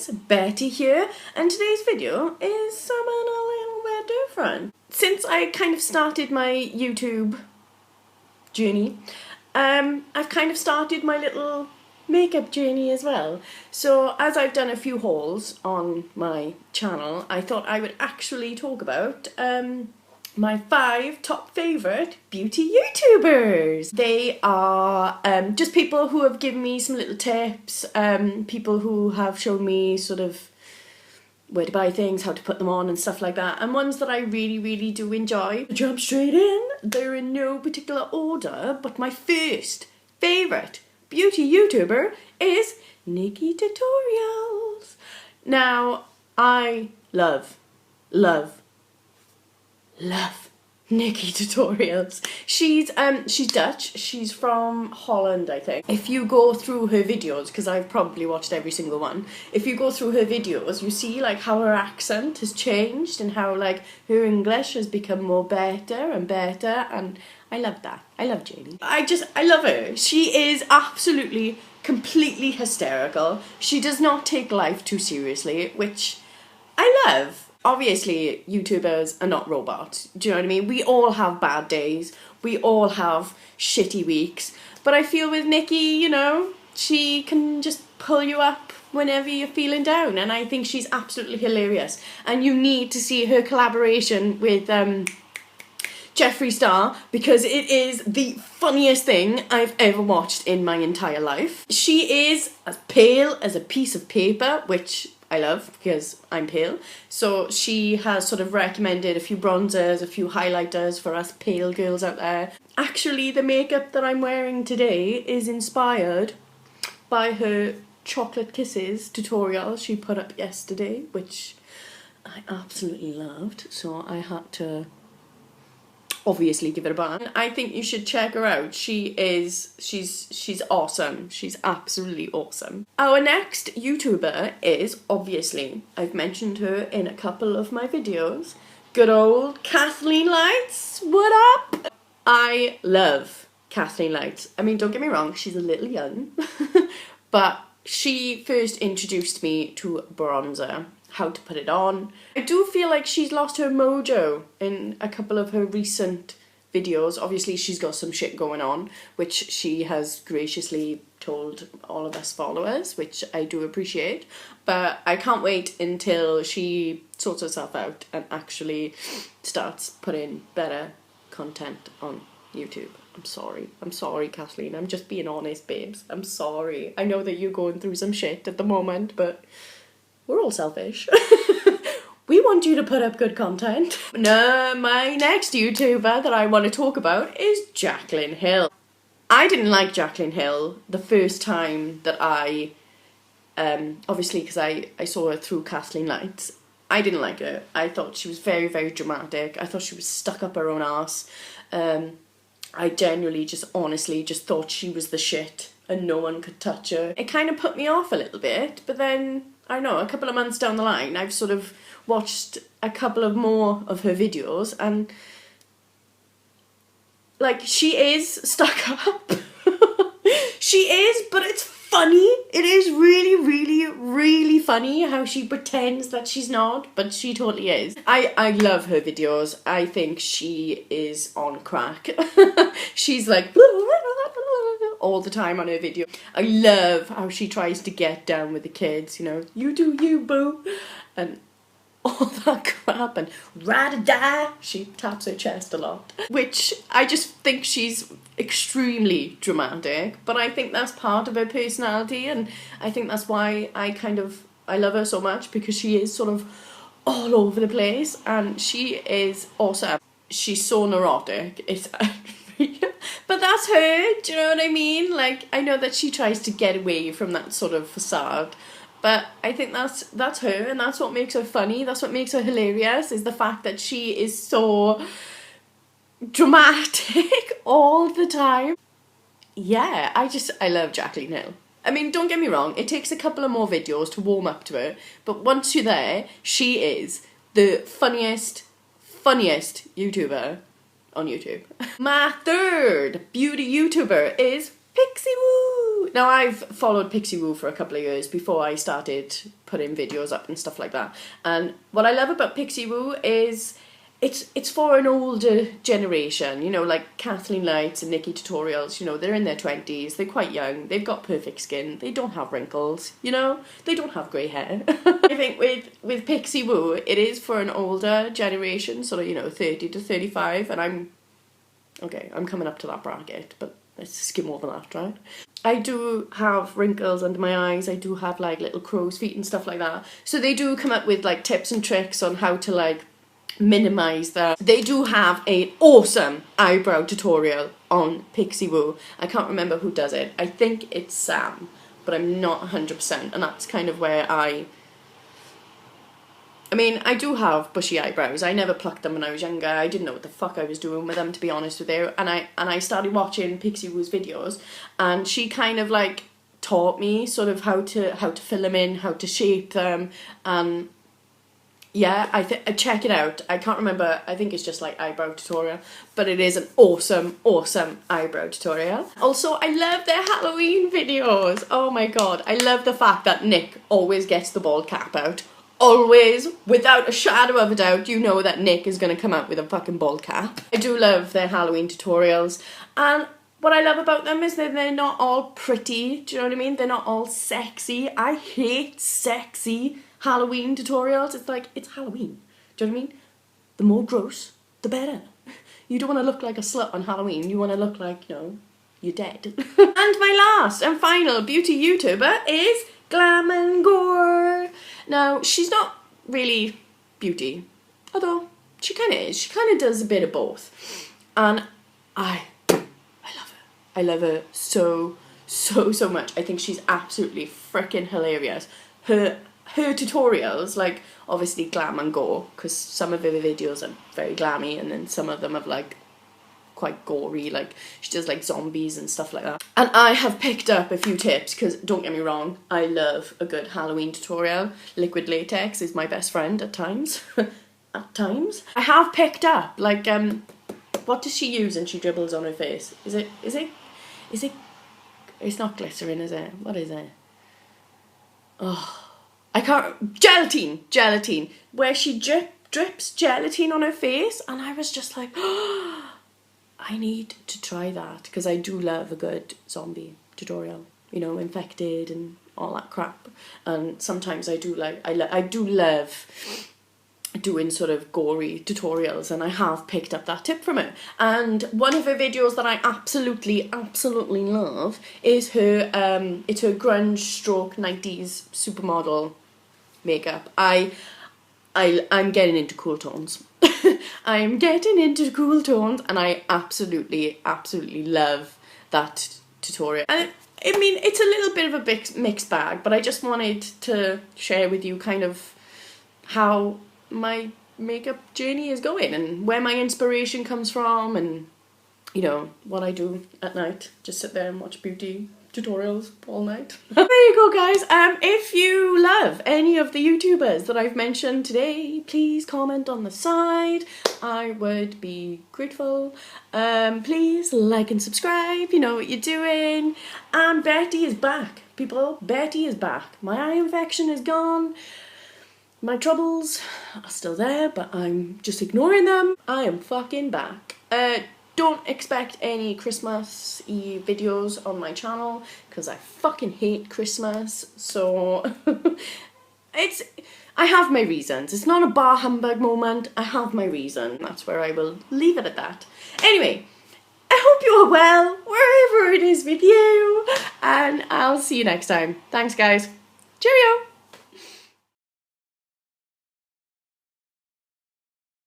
guys, Betty here, and today's video is something a little bit different. Since I kind of started my YouTube journey, I've kind of started my little makeup journey as well. So as I've done a few hauls on my channel, I thought I would actually talk about my 5 top favourite beauty YouTubers. They are just people who have given me some little tips, people who have shown me sort of where to buy things, how to put them on and stuff like that, and ones that I really do enjoy. Jump straight in. They're in no particular order, but my first favourite beauty YouTuber is Nikkietutorials. Now, I love Nikkietutorials. She's Dutch. She's from Holland, I think. If you go through her videos, because I've probably watched every single one, if you go through her videos, you see like how her accent has changed and how like her English has become more better and better, and I love that. I love Janie. I love her. She is absolutely, completely hysterical. She does not take life too seriously, which I love. Obviously, YouTubers are not robots, do you know what I mean? We all have bad days, we all have shitty weeks, but I feel with Nikki, you know, she can just pull you up whenever you're feeling down, and I think she's absolutely hilarious. And you need to see her collaboration with Jeffree Star, because it is the funniest thing I've ever watched in my entire life. She is as pale as a piece of paper, which I love because I'm pale. So she has sort of recommended a few bronzers, a few highlighters for us pale girls out there. Actually, the makeup that I'm wearing today is inspired by her chocolate kisses tutorial she put up yesterday, which I absolutely loved. So I had to obviously give it a ban. I think you should check her out. She's awesome. She's absolutely awesome. Our next YouTuber is, obviously, I've mentioned her in a couple of my videos, good old Kathleen Lights. What up? I love Kathleen Lights. I mean, don't get me wrong, she's a little young, but she first introduced me to bronzer, how to put it on. I do feel like she's lost her mojo in a couple of her recent videos. Obviously, she's got some shit going on, which she has graciously told all of us followers, which I do appreciate. But I can't wait until she sorts herself out and actually starts putting better content on YouTube. I'm sorry, Kathleen. I'm just being honest, babes. I'm sorry. I know that you're going through some shit at the moment, but we're all selfish. We want you to put up good content. No, my next YouTuber that I want to talk about is Jaclyn Hill. I didn't like Jaclyn Hill the first time that I, obviously because I saw her through Kathleen Lights. I didn't like her. I thought she was very dramatic. I thought she was stuck up her own arse. I genuinely honestly thought she was the shit and no one could touch her. It kind of put me off a little bit, but then, I don't know, a couple of months down the line, I've sort of watched a couple of more of her videos, and like, she is stuck up. She is, but it's funny. It is really funny how she pretends that she's not, but she totally is. I love her videos. I think she is on crack. She's like all the time on her video. I love how she tries to get down with the kids, you know, you do you, boo, and all that crap, and rah-da-da, she taps her chest a lot, which I just think she's extremely dramatic, but I think that's part of her personality, and I think that's why I love her so much, because she is sort of all over the place, and she is awesome. She's so neurotic. It's but that's her, do you know what I mean? Like, I know that she tries to get away from that sort of facade, but I think that's her, and that's what makes her funny, that's what makes her hilarious, is the fact that she is so dramatic all the time. Yeah, I love Jaclyn Hill. I mean, don't get me wrong, it takes a couple of more videos to warm up to her, but once you're there, she is the funniest YouTuber on YouTube. My third beauty YouTuber is Pixiwoo! Now, I've followed Pixiwoo for a couple of years before I started putting videos up and stuff like that. And what I love about Pixiwoo is it's for an older generation, you know, like Kathleen and Nikkietutorials, you know, they're in their 20s, they're quite young, they've got perfect skin, they don't have wrinkles, you know, they don't have grey hair. I think with Pixiwoo, it is for an older generation, sort of, you know, 30 to 35, and I'm coming up to that bracket, but let's skim over that, right? I do have wrinkles under my eyes, I do have like little crow's feet and stuff like that, so they do come up with like tips and tricks on how to like minimize that. They do have an awesome eyebrow tutorial on Pixiwoo. I can't remember who does it. I think it's Sam, but I'm not 100%, and that's kind of where I mean, I do have bushy eyebrows. I never plucked them when I was younger. I didn't know what the fuck I was doing with them, to be honest with you. And I started watching Pixiwoo's videos, and she kind of like taught me sort of how to fill them in, how to shape them, and yeah, I check it out. I can't remember, I think it's just like eyebrow tutorial, but it is an awesome, awesome eyebrow tutorial. Also, I love their Halloween videos. Oh my god, I love the fact that Nick always gets the bald cap out. Always, without a shadow of a doubt, you know that Nick is going to come out with a fucking bald cap. I do love their Halloween tutorials, and what I love about them is that they're not all pretty, do you know what I mean? They're not all sexy. I hate sexy Halloween tutorials. It's like, it's Halloween. Do you know what I mean? The more gross, the better. You don't want to look like a slut on Halloween. You want to look like, you know, you're dead. And my last and final beauty YouTuber is Glam&Gore. Now, she's not really beauty, although she kind of is. She kind of does a bit of both. And I love her. I love her so much. I think she's absolutely freaking hilarious. Her tutorials, like, obviously Glam&Gore, because some of her videos are very glammy, and then some of them have, like, quite gory, like, she does, like, zombies and stuff like that. And I have picked up a few tips, because, don't get me wrong, I love a good Halloween tutorial. Liquid latex is my best friend at times. At times. I have picked up, like, what does she use and she dribbles on her face? Is it, it's not glycerin, is it? What is it? Oh, I can't, gelatin, where she drips gelatin on her face, and I was just like, oh, I need to try that, because I do love a good zombie tutorial, you know, infected and all that crap, and sometimes I do like, I do love doing sort of gory tutorials, and I have picked up that tip from her. And one of her videos that I absolutely love is her it's her grunge stroke 90s supermodel makeup. I'm getting into cool tones. I'm getting into cool tones, and I absolutely love that tutorial. And I mean, it's a little bit of a mixed bag, but I just wanted to share with you kind of how my makeup journey is going, and where my inspiration comes from, and, you know, what I do at night. Just sit there and watch beauty tutorials all night. There you go, guys. If you love any of the YouTubers that I've mentioned today, please comment on the side. I would be grateful. Please like and subscribe. You know what you're doing. And Betty is back, people. Betty is back. My eye infection is gone. My troubles are still there, but I'm just ignoring them. I am fucking back. Don't expect any Christmas Eve videos on my channel, because I fucking hate Christmas, so I have my reasons. It's not a bar humbug moment, I have my reason. That's where I will leave it at that. Anyway, I hope you are well, wherever it is with you, and I'll see you next time. Thanks, guys. Cheerio!